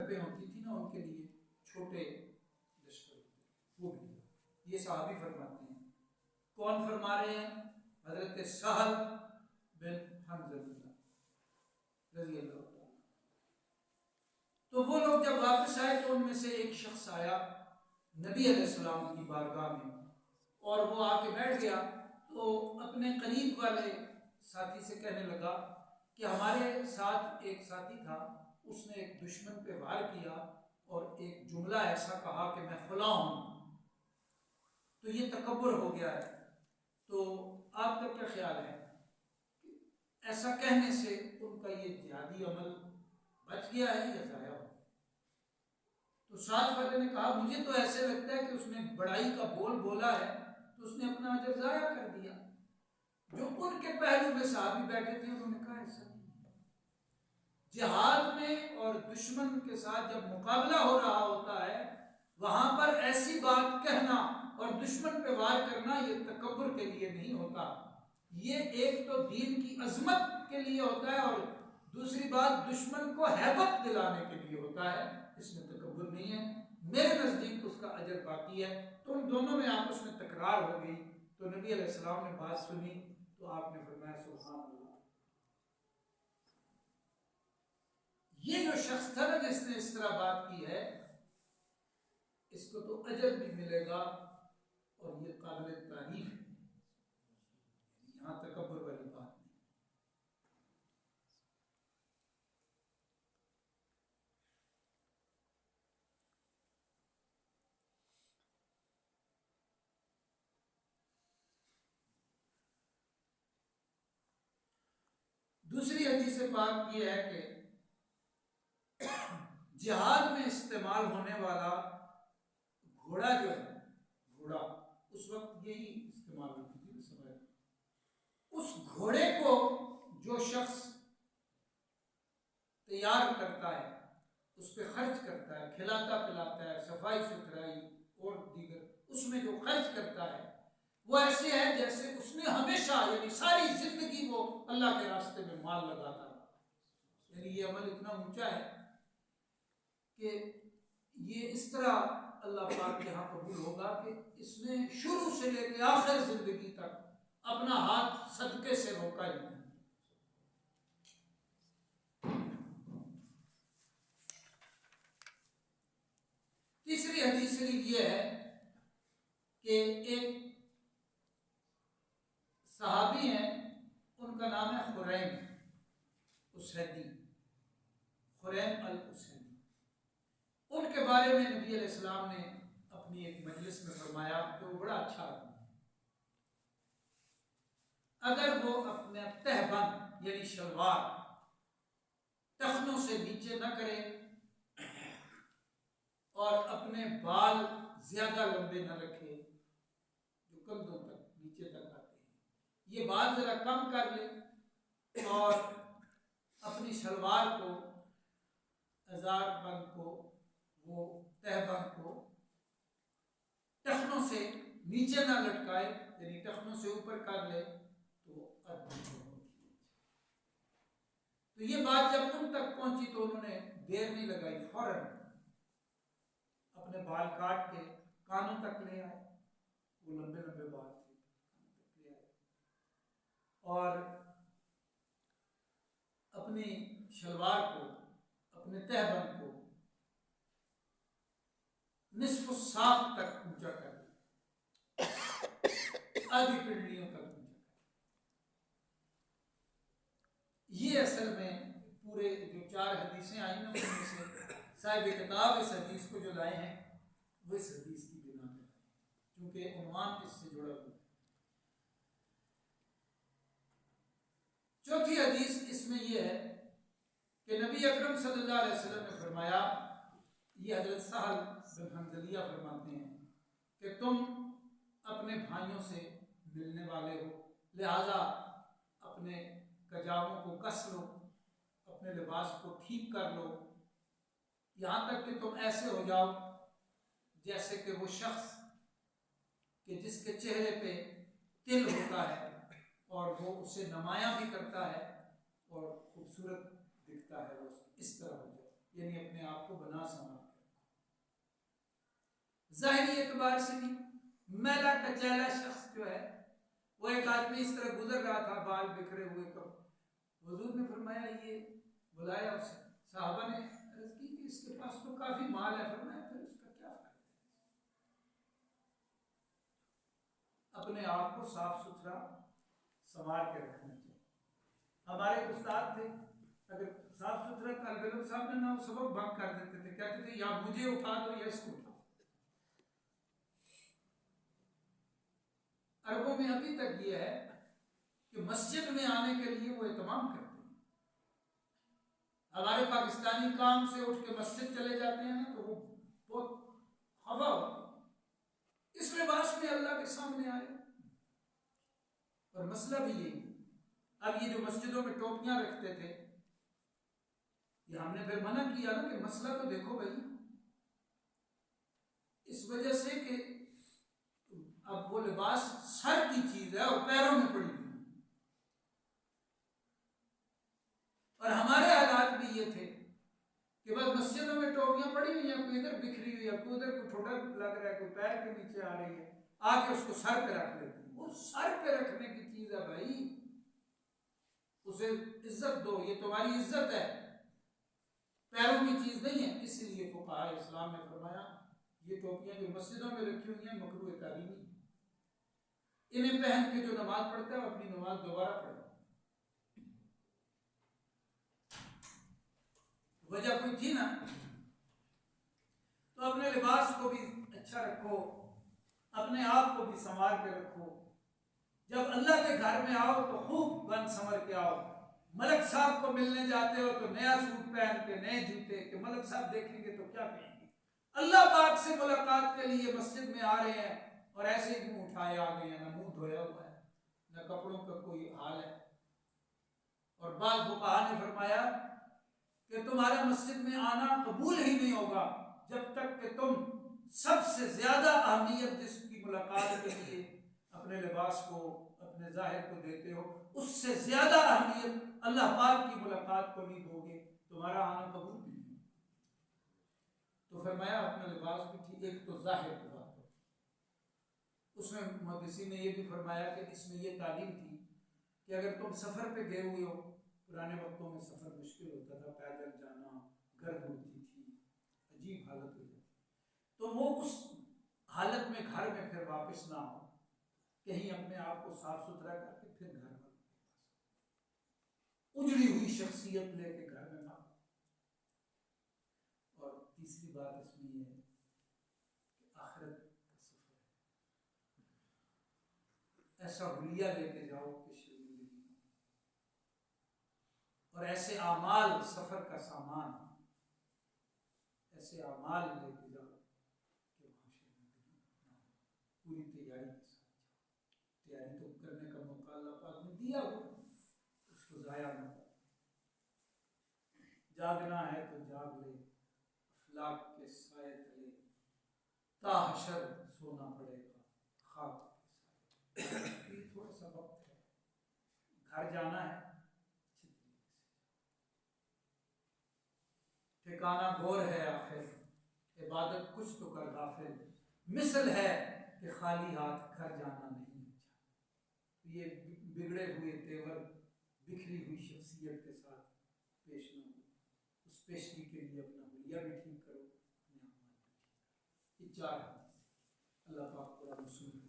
ہوتی تھی نا ان کے لیے چھوٹے لشکر ہوتے وہ بھی یہ صحابی فرماتے ہیں. کون فرما رہے ہیں؟ حضرت سہل بن حنظلہ رضی اللہ عنہ. تو وہ لوگ جب واپس آئے تو ان میں سے ایک شخص آیا نبی علیہ السلام کی بارگاہ میں اور وہ آ کے بیٹھ گیا. تو اپنے قریب والے ساتھی سے کہنے لگا کہ ہمارے ساتھ ایک ساتھی تھا، اس نے ایک دشمن پہ وار کیا اور ایک جملہ ایسا کہا کہ میں فلاں ہوں، تو یہ تکبر ہو گیا ہے. تو آپ کا کیا خیال ہے کہ ایسا کہنے سے ان کا یہ جہادی عمل بچ گیا ہے یا ضائع ہو؟ تو ساتھ والے نے کہا مجھے تو ایسے لگتا ہے کہ اس نے بڑائی کا بول بولا ہے تو اس نے اپنا اجر ضائع کر دیا. جو ان کے پہلو میں صحابی بیٹھے تھے انہوں نے کہا ایسا نہیں. جہاد میں اور دشمن کے ساتھ جب مقابلہ ہو رہا ہوتا ہے وہاں پر ایسی بات کہنا اور دشمن پہ وار کرنا یہ تکبر کے لیے نہیں ہوتا، یہ ایک تو دین کی عظمت کے لیے ہوتا ہے اور دوسری بات دشمن کو ہیبت دلانے کے لیے ہوتا ہے. اس میں تکبر نہیں ہے. میرے نزدیک اس کا اجر باقی ہے. تو ان دونوں میں آپس میں تکرار ہو گئی. تو نبی علیہ السلام نے بات سنی تو آپ نے فرمایا سبحان اللہ. یہ جو شخص تھا نا جس نے اس طرح بات کی ہے اس کو تو اجر بھی ملے گا اور یہ قابل تعریف ہے. یہاں تکبر والی بات نہیں. دوسری حدیث پاک یہ ہے کہ جہاد میں استعمال ہونے والا گھوڑا جو ہے، گھوڑا اس وقت یہی استعمال ہوتی تھی سواری. اس گھوڑے کو جو شخص تیار کرتا ہے، اس پہ خرچ کرتا ہے، کھلاتا پلاتا ہے، صفائی ستھرائی اور دیگر اس میں جو خرچ کرتا ہے وہ ایسے ہے جیسے اس نے ہمیشہ یعنی ساری زندگی وہ اللہ کے راستے میں مال لگاتا ہے. یعنی یہ عمل اتنا اونچا ہے کہ یہ اس طرح اللہ پاک کے ہاں قبول ہوگا کہ اس نے شروع سے لے کے آخر زندگی تک اپنا ہاتھ صدقے سے روکا ہی نہیں. تیسری حدیث یہ ہے کہ ایک صحابی ہیں ان کا نام ہے خریم اسیدی، خریم الاسیدی. ان کے بارے میں نبی علیہ السلام نے اپنی ایک مجلس میں فرمایا کہ وہ بڑا اچھا آدمی ہے. اگر وہ اپنے تہبند یعنی شلوار ٹخنوں سے نیچے نہ کرے اور اپنے بال زیادہ لمبے نہ رکھے جو کندھوں تک نیچے تک آتے ہیں، یہ بال ذرا کم کر لے اور اپنی شلوار کو ازار بند کو وہ تہ بند کو ٹخنوں سے نیچے نہ لٹکائے یعنی ٹخنوں سے اوپر کر لے تو تو یہ بات جب ان تک پہنچی تو انہوں نے دیر نہیں لگائی، فوراً اپنے بال کاٹ کے کانوں تک لے آئے. وہ لمبے لمبے بال تھے، کانوں تک لے آئے اور اپنی شلوار کو اپنے تہبند کو نصف الساق تک اونچا کر دیا، آدھی پنڈلیوں تک اونچا کر دیا. یہ اصل میں پورے جو 4 حدیثیں آئی نا ان میں سے صاحب کتاب اس حدیث کو جو لائے ہیں وہ اس حدیث کی بنا پر کیونکہ عنوان اس سے جڑا ہوا ہے. چوتھی حدیث اس میں یہ ہے کہ نبی اکرم صلی اللہ علیہ وسلم نے فرمایا، یہ حضرت سہل بن حنظلیہ فرماتے ہیں کہ تم اپنے بھائیوں سے ملنے والے ہو، لہذا اپنے کجاووں کو کس لو، اپنے لباس کو ٹھیک کر لو، یہاں تک کہ تم ایسے ہو جاؤ جیسے کہ وہ شخص کہ جس کے چہرے پہ تل ہوتا ہے اور وہ اسے نمایاں بھی کرتا ہے اور خوبصورت دکھتا ہے، وہ اس طرح ہو جائے. یعنی اپنے آپ آپ کو بنا سنوار کے رکھو۔ ظاہری اعتبار سے بھی میلا کچیلا شخص جو ہے وہ ایک آدمی اس طرح گزر رہا تھا بال بکھرے ہوئے، حضور نے فرمایا یہ بلایا اسے، صحابہ نے عرض کی کہ اس کے پاس تو کافی مال ہے، فرمایا پھر اس کا کیا فائدہ ہے؟ اپنے آپ کو صاف ستھرا سنوار کے رکھنا چاہیے۔ ہمارے استاد تھے، اگر صاف ستھرا طالب علم صاحب نے نہ وہ سبق بھنگ کر دیتے تھے، کہتے تھے یا مجھے اٹھا دو یا اس کو اٹھا۔ عربوں میں ابھی تک یہ ہے کہ مسجد میں آنے کے لیے وہ اہتمام کرتے ہیں۔ ہمارے پاکستانی کام سے اٹھ کے مسجد چلے جاتے ہیں نا تو وہ بہت خفا ہوتے ہیں، اس لباس میں اللہ کے سامنے آئے۔ اور مسئلہ بھی یہی ہے، اب یہ جو مسجدوں میں ٹوپیاں رکھتے تھے، یہ ہم نے پھر منع کیا نا کہ مسئلہ تو دیکھو بھائی، اس وجہ سے کہ اب وہ لباس سر کی چیز ہے اور پیروں میں پڑی ہوئی، اور ہمارے حالات بھی یہ تھے کہ بس مسجدوں میں ٹوپیاں پڑی ہوئی ہیں، کوئی ادھر بکھری ہوئی ہے، کوئی ادھر کوئی ٹھوٹا لگ رہا ہے، کوئی پیر کے نیچے آ رہی ہے، آ کے اس کو سر پہ رکھ لیتے ہیں۔ وہ سر پہ رکھنے کی چیز ہے بھائی، اسے عزت دو، یہ تمہاری عزت ہے، پیروں کی چیز نہیں ہے۔ اس لیے فقہاء اسلام نے فرمایا یہ ٹوپیاں جو مسجدوں میں رکھی ہوئی ہیں مکروہ تحریمی، انہیں پہن کے جو نماز پڑھتا ہے وہ اپنی نماز دوبارہ پڑھے۔ وجہ کوئی تھی نا، تو اپنے لباس کو بھی اچھا رکھو، اپنے آپ کو بھی سنوار کے رکھو۔ جب اللہ کے گھر میں آؤ تو خوب بن سنور کے آؤ۔ ملک صاحب کو ملنے جاتے ہو تو نیا سوٹ پہن کے، نئے جوتے، کہ ملک صاحب دیکھیں گے تو کیا کہیں گے؟ اللہ پاک سے ملاقات کے لیے مسجد میں آ رہے ہیں اور ایسے ہی منہ اٹھائے آ گئے ہیں، نہ منہ دھویا ہوا ہے، نہ کپڑوں کا کوئی حال ہے۔ اور بعض فقہاء نے فرمایا کہ تمہارا مسجد میں آنا قبول ہی نہیں ہوگا جب تک کہ تم سب سے زیادہ اہمیت جس کی ملاقات کے لیے اپنے لباس کو، اپنے ظاہر کو دیتے ہو، اس سے زیادہ اہمیت اللہ پاک کی ملاقات کو نہیں دو گے، تمہارا آنا قبول نہیں ہوگا۔ تو فرمایا اپنا لباس بھی ٹھیک، ایک تو ظاہر کی بات ہے، اس میں محدثین نے یہ بھی فرمایا کہ اس میں یہ تعلیم تھی کہ اگر تم سفر پہ گئے ہوئے ہو، پرانے وقتوں میں سفر مشکل ہوتا تھا، پیدل جانا، گرد ہوتی تھی، عجیب حالت ہو جاتی، تو وہ اس حالت میں گھر میں پھر واپس نہ ہو، کہیں اپنے آپ کو صاف ستھرا کر کے پھر گھر میں اجڑی ہوئی شخصیت لے کے گھر میں نہ ہو۔ اور تیسری بات اس میں یہ ہے کہ آخرت کا سفر ہے، ایسا حلیہ لے کے جاؤ کہ شرمندگی نہ ہو، اور ایسے اعمال سفر کا سامان، ایسے اعمال لے کے جاؤ کہ وہاں شرمندگی نہ ہو، پوری تیاری کے ساتھ جاؤ۔ تیاری تو کرنے کا موقع اللہ پاک نے دیا ہو، اس کو ضائع نہ کرو۔ جاگنا ہے تو جاگ لے، افلاک کے سائے تلے، تا حشر سونا پڑے گا خاک کے سائے۔ یہ تھوڑا سا وقت ہے، گھر جانا ہے، اچھی طریقے سے ٹھکانہ گور ہے آخر، عبادت کچھ تو کر غافل، مثل ہے کہ خالی ہاتھ گھر جانا نہیں اچھا۔ یہ بگڑے ہوئے تیور، بکھری ہوئی شخصیت کے ساتھ پیش نہ ہو، اس پیشگی کے لیے اپنا حلیہ بھی ٹھیک کرو، اپنے اعمال بھی ٹھیک کرو۔ یہ 4 حدیث اللہ پاک قرآن و سنت